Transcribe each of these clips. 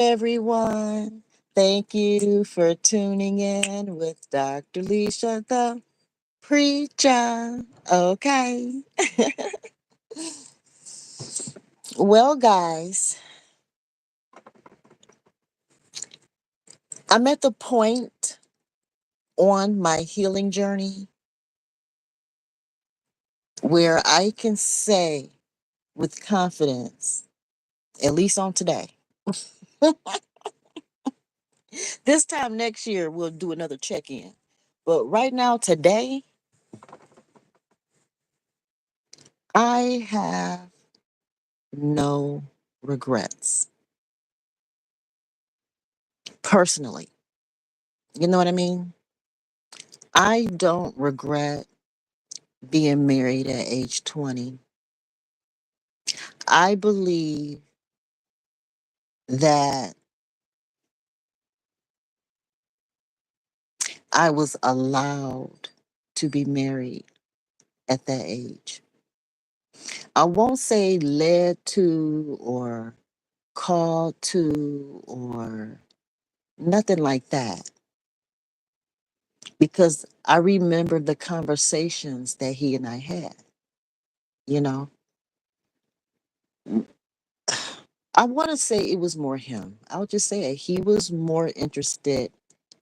everyone. Thank you for tuning in with Dr. Leisha, the preacher. Okay. Well, guys, I'm at the point on my healing journey where I can say with confidence, at least on today, this time next year, we'll do another check in. But right now, today, I have no regrets personally. You know what I mean? I don't regret being married at age 20. I believe that I was allowed to be married at that age. I won't say led to or called to or nothing like that because I remember the conversations that he and I had, you know. I want to say it was more him. I'll just say it. He was more interested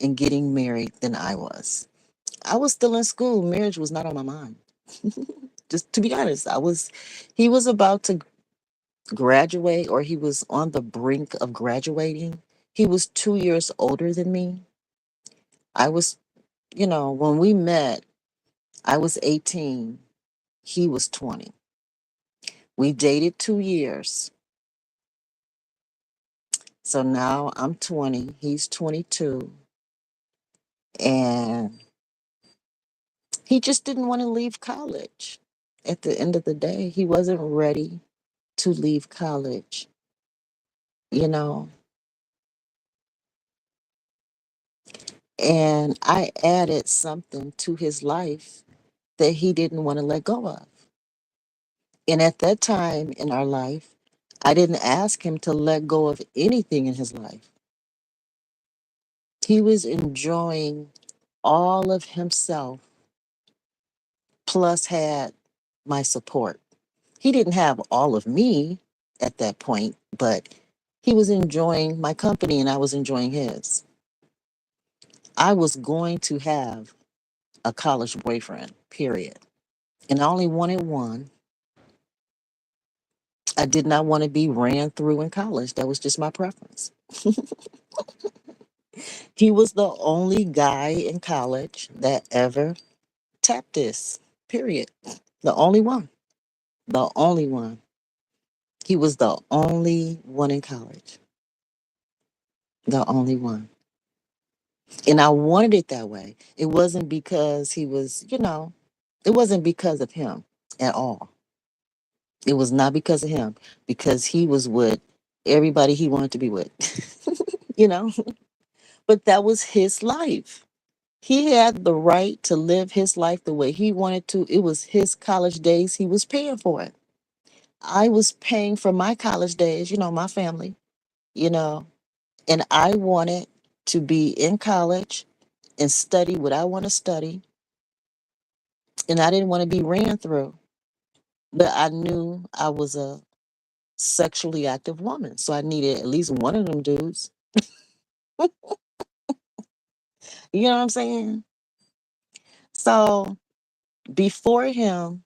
in getting married than I was. I was still in school. Marriage was not on my mind. Just to be honest, he was about to graduate or he was on the brink of graduating. He was 2 years older than me. I was, when we met, I was 18. He was 20. We dated 2 years. So now I'm 20. He's 22. And he just didn't want to leave college. At the end of the day, he wasn't ready to leave college. You know, and I added something to his life that he didn't want to let go of. And at that time in our life, I didn't ask him to let go of anything in his life. He was enjoying all of himself, plus had my support. He didn't have all of me at that point, but he was enjoying my company and I was enjoying his. I was going to have a college boyfriend, period. And I only wanted one. I did not want to be ran through in college. That was just my preference. He was the only guy in college that ever tapped this, period. The only one. The only one. He was the only one in college. The only one. And I wanted it that way. It wasn't because he was, it wasn't because of him at all. It was not because of him, because he was with everybody he wanted to be with, you know? But that was his life. He had the right to live his life the way he wanted to. It was his college days. He was paying for it. I was paying for my college days, my family, you know, and I wanted to be in college and study what I want to study. And I didn't want to be ran through, but I knew I was a sexually active woman. So I needed at least one of them dudes. You know what I'm saying? So before him,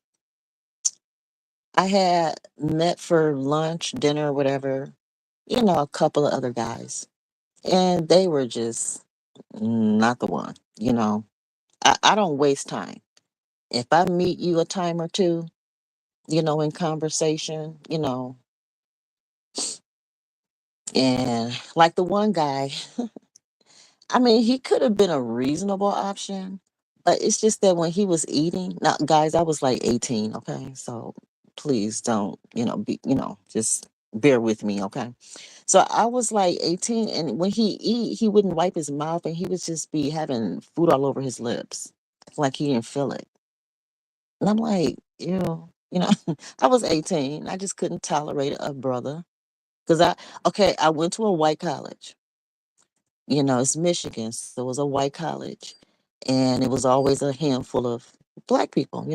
I had met for lunch, dinner, whatever, a couple of other guys. And they were just not the one, I don't waste time. If I meet you a time or two, in conversation, and like the one guy, I mean, he could have been a reasonable option, but it's just that when he was eating, now, guys, I was like 18, okay? So please don't, just bear with me, okay? So I was like 18, and when he eat, he wouldn't wipe his mouth, and he would just be having food all over his lips, like he didn't feel it. And I'm like, ew, I was 18. I just couldn't tolerate a brother Because I went to a white college. It's Michigan, so it was a white college, and it was always a handful of black people,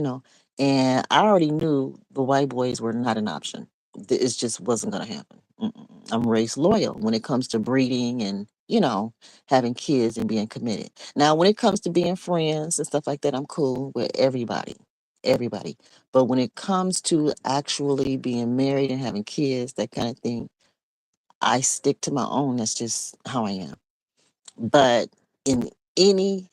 and I already knew the white boys were not an option. It just wasn't going to happen. Mm-mm. I'm race loyal when it comes to breeding and, having kids and being committed. Now, when it comes to being friends and stuff like that, I'm cool with everybody. Everybody. But when it comes to actually being married and having kids, that kind of thing, I stick to my own. That's just how I am. But in any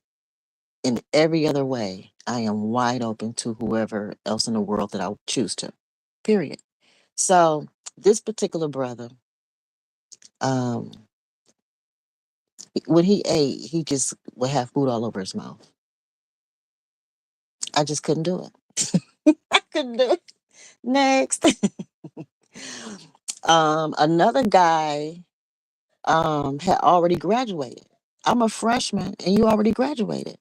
in every other way, I am wide open to whoever else in the world that I would choose to. Period. So this particular brother, um, when he ate, he just would have food all over his mouth. I just couldn't do it. I couldn't do it. Next. Another guy had already graduated. I'm a freshman and you already graduated.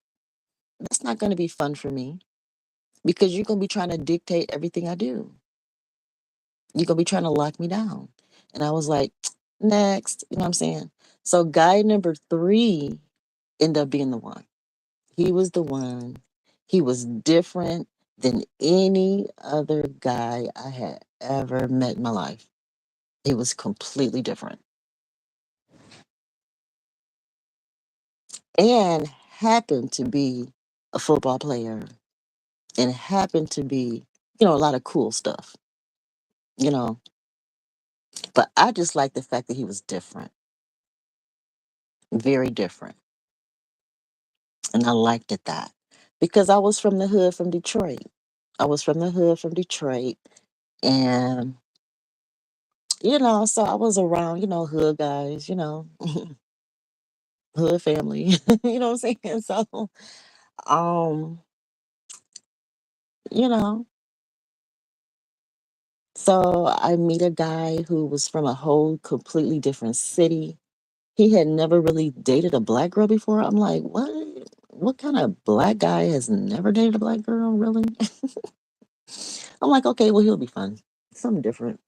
That's not going to be fun for me because you're going to be trying to dictate everything I do. You're going to be trying to lock me down. And I was like, next. You know what I'm saying? So, guy number three ended up being the one. He was the one. He was different than any other guy I had ever met in my life. He was completely different and happened to be a football player and happened to be, a lot of cool stuff, you know. But I just like the fact that he was different, very different. And I liked it that because I was from the hood from Detroit. I was from the hood from Detroit. And, so I was around, hood guys, hood family. You know what I'm saying? So, um, you know, so I meet a guy who was from a whole completely different city. He had never really dated a black girl before. I'm like, what? What kind of black guy has never dated a black girl, really? I'm like, okay, well, he'll be fun. Something different.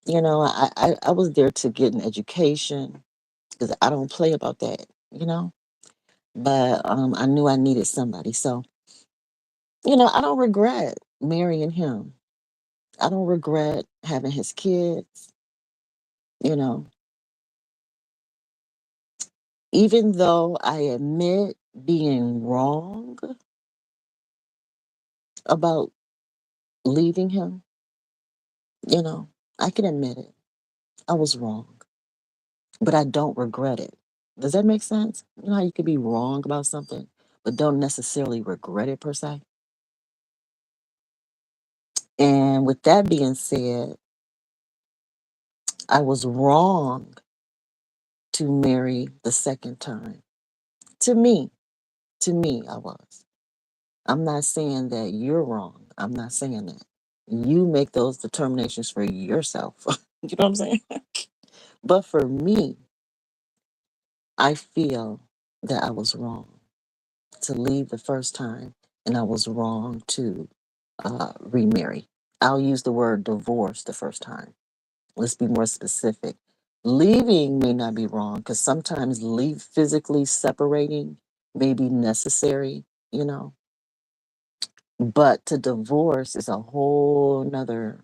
I was there to get an education because I don't play about that, you know. But I knew I needed somebody. So, I don't regret marrying him. I don't regret having his kids, you know, even though I admit being wrong about leaving him, you know, I can admit it. I was wrong, but I don't regret it. Does that make sense? You know how you could be wrong about something, but don't necessarily regret it per se? And with that being said, I was wrong to marry the second time. To me, I was. I'm not saying that you're wrong. I'm not saying that. You make those determinations for yourself. You know what I'm saying? But for me, I feel that I was wrong to leave the first time and I was wrong to remarry. I'll use the word divorce the first time. Let's be more specific. Leaving may not be wrong because sometimes leave physically separating may be necessary, you know. But to divorce is a whole nother,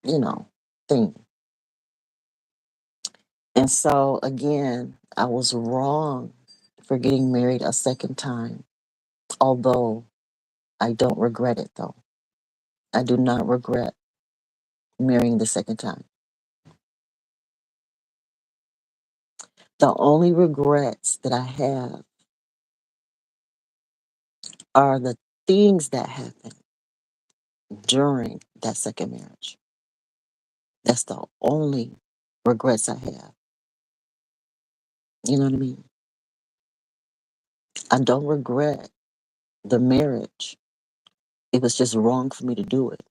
you know, thing. And so again, I was wrong for getting married a second time, although I don't regret it though. I do not regret marrying the second time. The only regrets that I have are the things that happened during that second marriage. That's the only regrets I have. You know what I mean? I don't regret the marriage. It was just wrong for me to do it.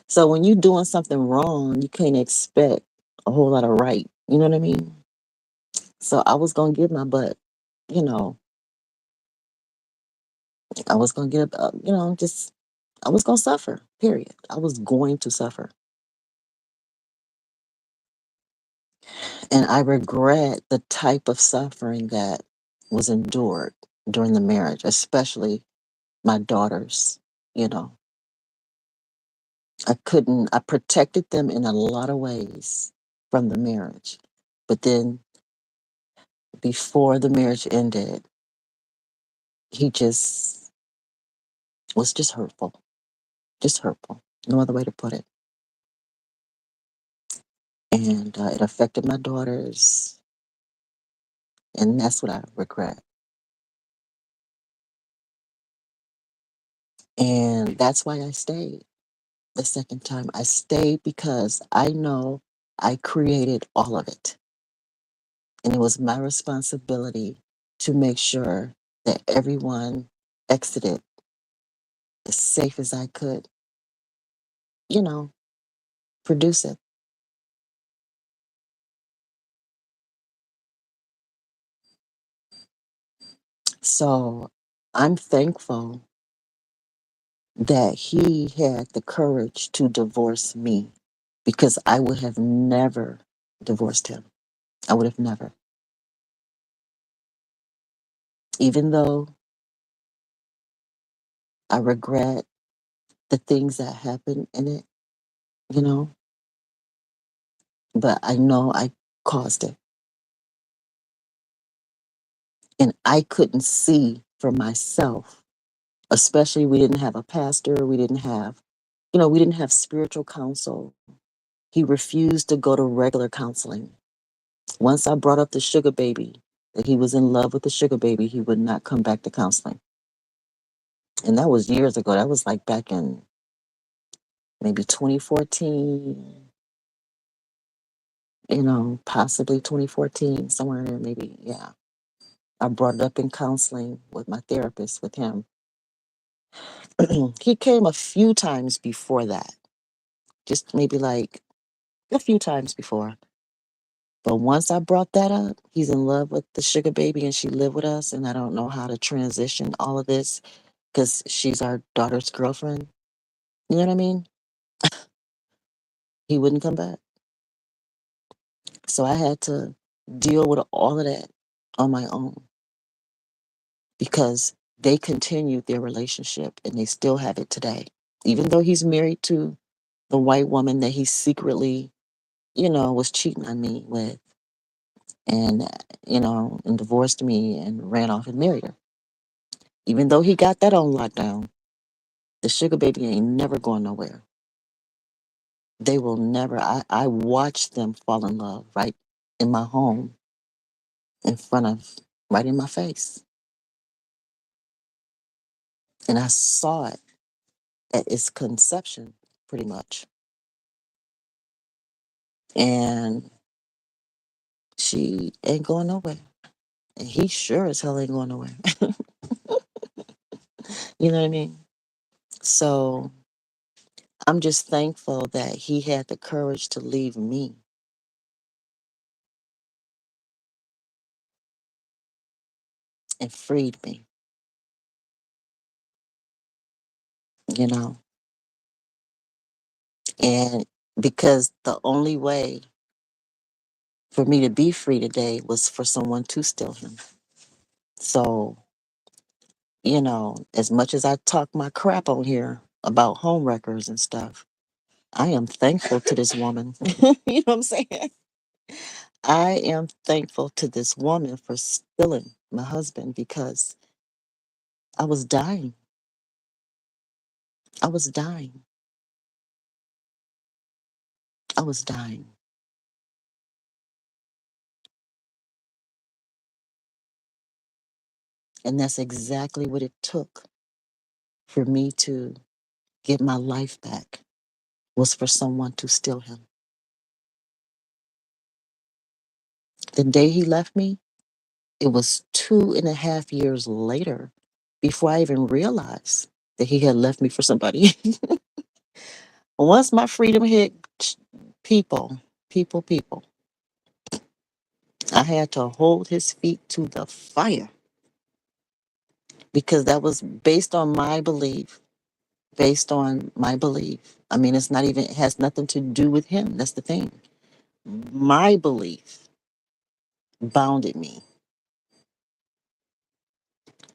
So when you're doing something wrong, you can't expect a whole lot of right. You know what I mean? So I was gonna get my butt, you know, I was gonna get up, just I was gonna suffer. Period. I was going to suffer. And I regret the type of suffering that was endured during the marriage, especially my daughters. You know, I protected them in a lot of ways from the marriage. But then before the marriage ended, he just was just hurtful. No other way to put it. And it affected my daughters. And that's what I regret. And that's why I stayed the second time. I stayed because I know I created all of it. And it was my responsibility to make sure that everyone exited as safe as I could, you know, produce it. So I'm thankful that he had the courage to divorce me because I would have never divorced him. I would have never. Even though I regret the things that happened in it, you know, but I know I caused it. And I couldn't see for myself, especially we didn't have a pastor, we didn't have spiritual counsel. He refused to go to regular counseling. Once I brought up the sugar baby, that he was in love with the sugar baby, he would not come back to counseling. And that was years ago. That was like back in maybe 2014, possibly 2014, somewhere in there, maybe. Yeah. I brought it up in counseling with my therapist, with him. He came a few times before that, just maybe like a few times before. But once I brought that up, he's in love with the sugar baby and she lived with us, and I don't know how to transition all of this because she's our daughter's girlfriend. You know what I mean? He wouldn't come back. So I had to deal with all of that on my own because they continued their relationship and they still have it today. Even though he's married to the white woman that he secretly, was cheating on me with and, and divorced me and ran off and married her. Even though he got that on lockdown, the sugar baby ain't never going nowhere. They will never, I watched them fall in love right in my home, in front of, right in my face. And I saw it at its conception, pretty much. And she ain't going nowhere. And he sure as hell ain't going nowhere. You know what I mean? So I'm just thankful that he had the courage to leave me and freed me, you know? And because the only way for me to be free today was for someone to steal him. So, as much as I talk my crap on here about home wreckers and stuff, I am thankful to this woman. You know what I'm saying? I am thankful to this woman for stealing my husband because I was dying. I was dying. I was dying. And that's exactly what it took for me to get my life back was for someone to steal him. The day he left me, it was 2.5 years later before I even realized that he had left me for somebody. Once my freedom hit, people, people, I had to hold his feet to the fire because that was based on my belief. Based on my belief. I mean, it's not even, it has nothing to do with him. That's the thing. my belief bounded me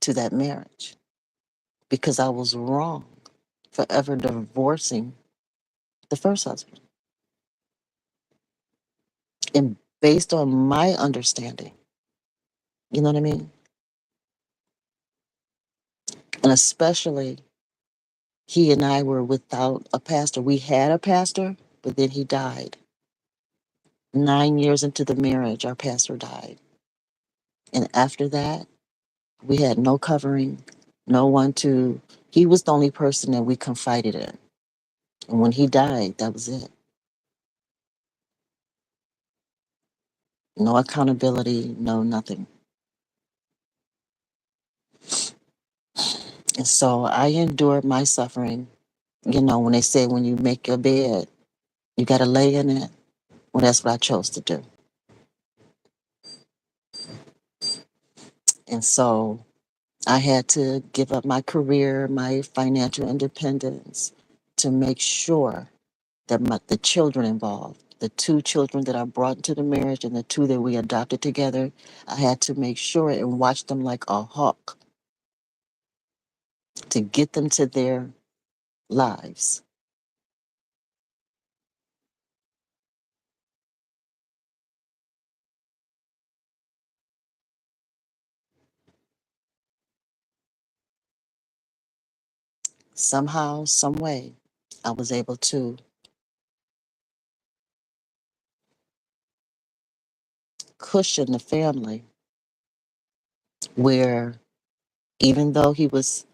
to that marriage because I was wrong for ever divorcing the first husband. And based on my understanding, you know what I mean? And especially he and I were without a pastor. We had a pastor, but then he died. 9 years into the marriage, our pastor died. And after that, we had no covering, no one to, he was the only person that we confided in. And when he died, that was it. No accountability, no nothing. And so I endured my suffering. You know, when they say when you make your bed, you got to lay in it. Well, that's what I chose to do. And so I had to give up my career, my financial independence to make sure that the children involved, the two children that I brought into the marriage and the two that we adopted together, I had to make sure and watch them like a hawk to get them to their lives. Somehow, some way, I was able to cushion the family where even though he was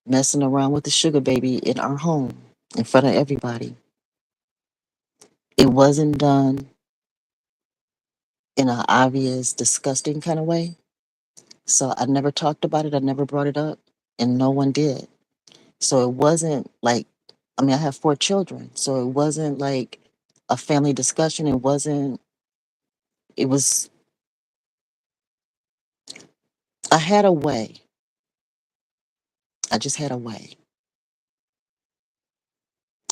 messing around with the sugar baby in our home in front of everybody, it wasn't done in an obvious, disgusting kind of way. So I never talked about it. I never brought it up, and no one did. So it wasn't like, I mean, I have four children. So it wasn't like a family discussion. It wasn't, it was, I had a way. I just had a way.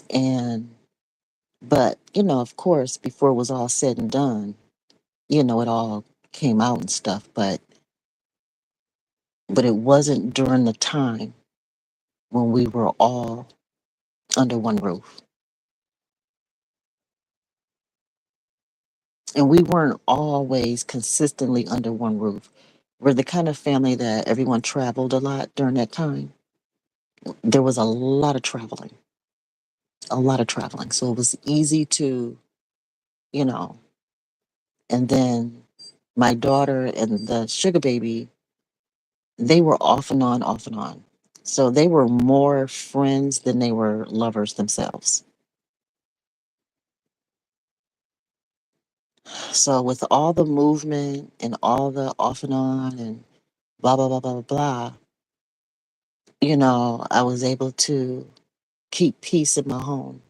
And, but, you know, of course, before it was all said and done, you know, it all came out and stuff. But it wasn't during the time when we were all under one roof. And we weren't always consistently under one roof. We're the kind of family that everyone traveled a lot during that time. There was a lot of traveling, a lot of traveling. So it was easy to, you know, and then my daughter and the sugar baby, they were off and on, off and on. So they were more friends than they were lovers themselves. So with all the movement and all the off and on and blah, blah, blah, blah, blah, you know, I was able to keep peace in my home.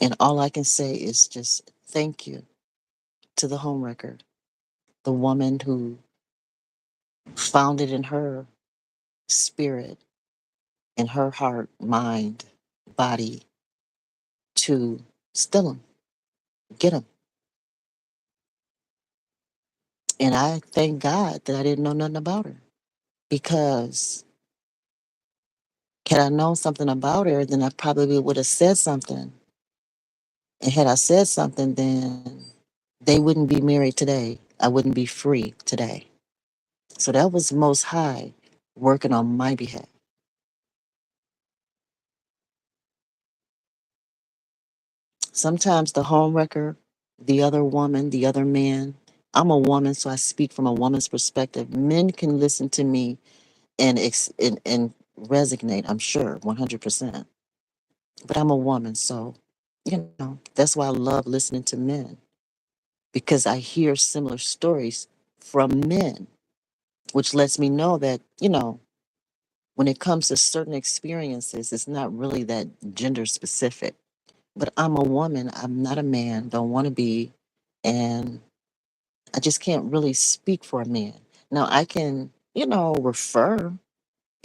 And all I can say is just thank you to the homewrecker, the woman who found it in her spirit, in her heart, mind, body to steal him, get him. And I thank God that I didn't know nothing about her because had I known something about her, then I probably would have said something. And had I said something, then they wouldn't be married today. I wouldn't be free today. So that was Most High working on my behalf. Sometimes the homewrecker, the other woman, the other man, I'm a woman, so I speak from a woman's perspective. Men can listen to me and resonate, I'm sure, 100%. But I'm a woman, so, you know, that's why I love listening to men because I hear similar stories from men, which lets me know that, you know, when it comes to certain experiences, it's not really that gender specific. But I'm a woman, I'm not a man, don't want to be, and I just can't really speak for a man. Now I can, you know, refer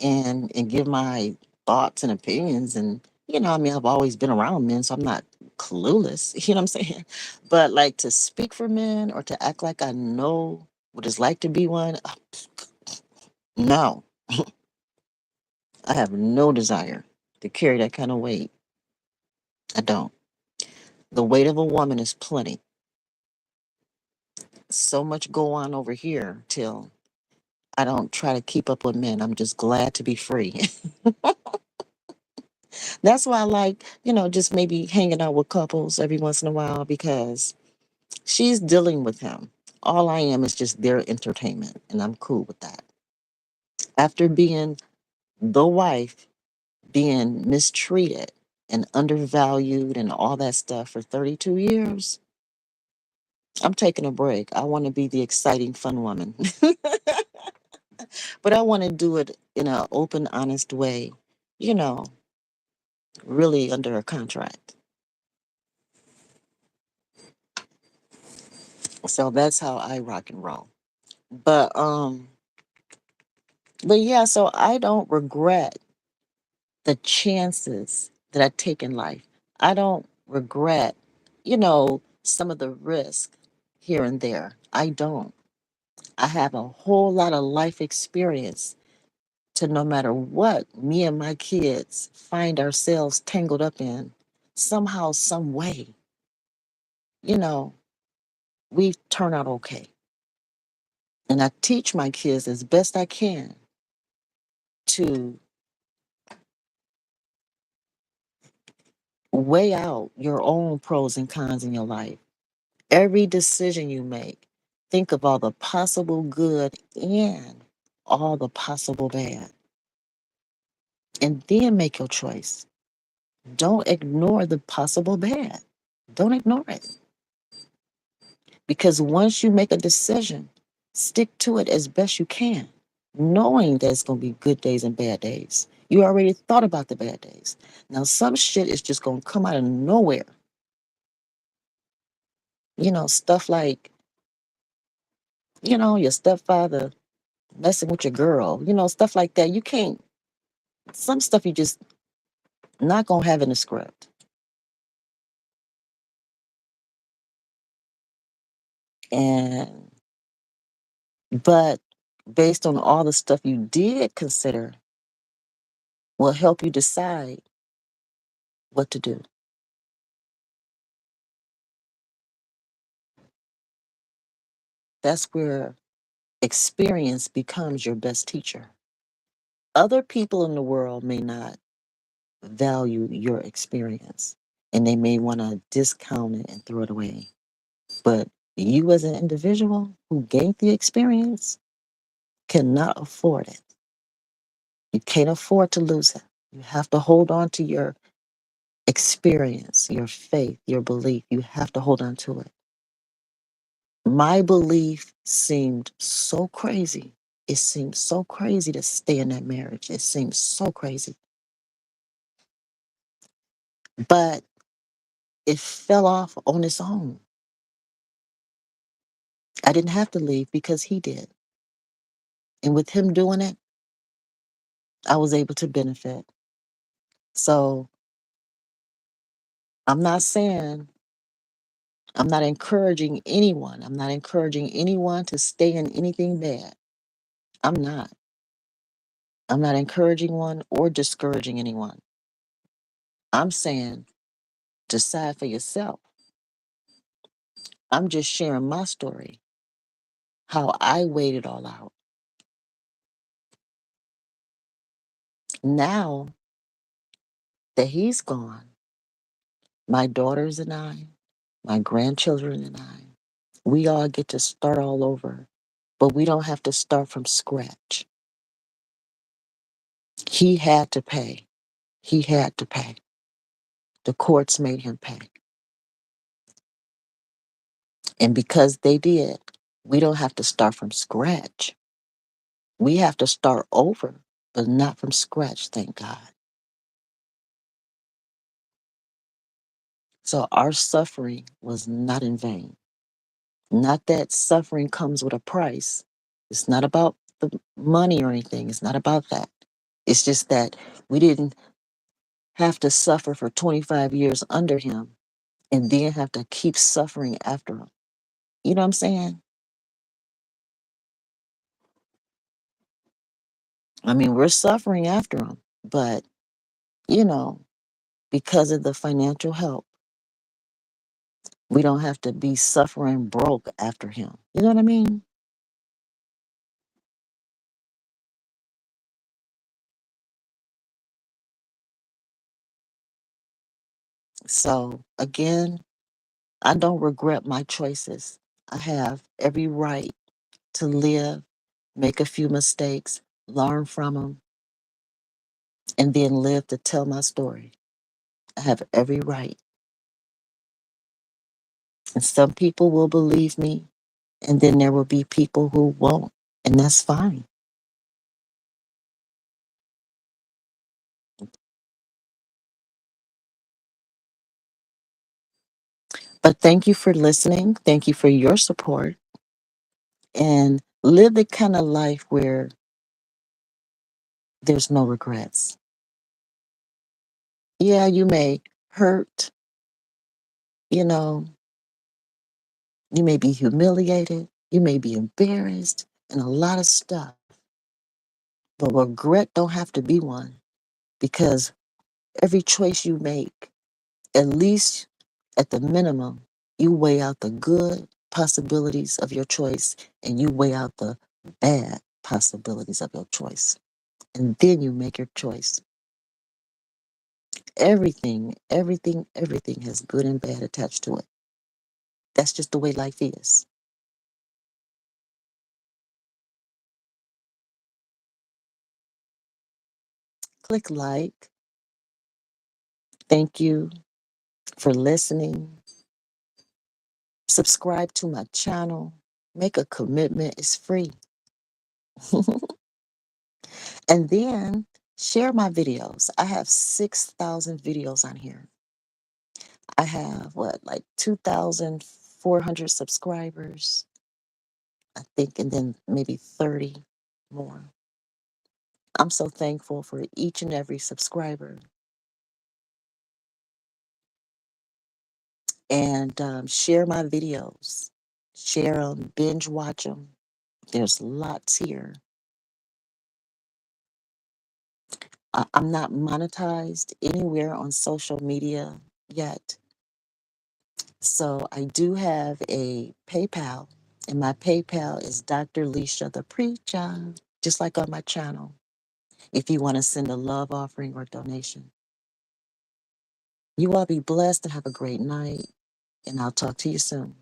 and give my thoughts and opinions and I mean, I've always been around men, so I'm not clueless. You know what I'm saying? But like to speak for men or to act like I know what it's like to be one, no, I have no desire to carry that kind of weight. I don't. The weight of a woman is plenty. So much go on over here till I don't try to keep up with men. I'm just glad to be free. That's why I like, just maybe hanging out with couples every once in a while because she's dealing with him. All I am is just their entertainment, and I'm cool with that. After being the wife, being mistreated and undervalued and all that stuff for 32 years, I'm taking a break. I want to be the exciting, fun woman. But I want to do it in an open, honest way, you know, really under a contract. So that's how I rock and roll. But but yeah, so I don't regret the chances that I take in life. I don't regret, some of the risk here and there. I don't. I have a whole lot of life experience to no matter what me and my kids find ourselves tangled up in, somehow, some way, you know, we turn out okay. And I teach my kids as best I can to weigh out your own pros and cons in your life. Every decision you make, think of all the possible good and all the possible bad, and then make your choice. Don't ignore the possible bad. Don't ignore it. Because once you make a decision, stick to it as best you can, knowing there's going to be good days and bad days. You already thought about the bad days. Now, some shit is just going to come out of nowhere. Stuff like, your stepfather messing with your girl, stuff like that. You can't, some stuff you just not going to have in the script. And, but based on all the stuff you did consider, will help you decide what to do. That's where experience becomes your best teacher. Other people in the world may not value your experience and they may want to discount it and throw it away. But you, as an individual who gained the experience, cannot afford it. You can't afford to lose it. You have to hold on to your experience, your faith, your belief. You have to hold on to it. My belief seemed so crazy. It seemed so crazy to stay in that marriage. It seemed so crazy. But it fell off on its own. I didn't have to leave because he did. And with him doing it, I was able to benefit. So I'm not saying, I'm not encouraging anyone. I'm not encouraging anyone to stay in anything bad. I'm not. I'm not encouraging one or discouraging anyone. I'm saying decide for yourself. I'm just sharing my story, how I weighed it all out. Now that he's gone, my daughters and I, my grandchildren and I, we all get to start all over, but we don't have to start from scratch. He had to pay. He had to pay. The courts made him pay. And because they did, we don't have to start from scratch. We have to start over, but not from scratch, thank God. So our suffering was not in vain. Not that suffering comes with a price. It's not about the money or anything. It's not about that. It's just that we didn't have to suffer for 25 years under him and then have to keep suffering after him. You know what I'm saying? I mean, we're suffering after him, but, you know, because of the financial help, we don't have to be suffering broke after him. You know what I mean? So, again, I don't regret my choices. I have every right to live, make a few mistakes, learn from them, and then live to tell my story. I have every right. And some people will believe me, and then there will be people who won't, and that's fine. But thank you for listening. Thank you for your support, and live the kind of life where there's no regrets. Yeah, you may hurt, you know, you may be humiliated, you may be embarrassed, and a lot of stuff. But regret don't have to be one because every choice you make, at least at the minimum, you weigh out the good possibilities of your choice and you weigh out the bad possibilities of your choice. And then you make your choice. Everything has good and bad attached to it. That's just the way life is. Click like. Thank you for listening. Subscribe to my channel. Make a commitment. It's free. And then share my videos. I have 6,000 videos on here. I have what, like 2,400 subscribers, I think, and then maybe 30 more. I'm so thankful for each and every subscriber. And share my videos, share them, binge watch them. There's lots here. I'm not monetized anywhere on social media yet. So I do have a PayPal, and my PayPal is Dr. Leisha the Preacher, just like on my channel, if you want to send a love offering or donation. You all be blessed and have a great night, and I'll talk to you soon.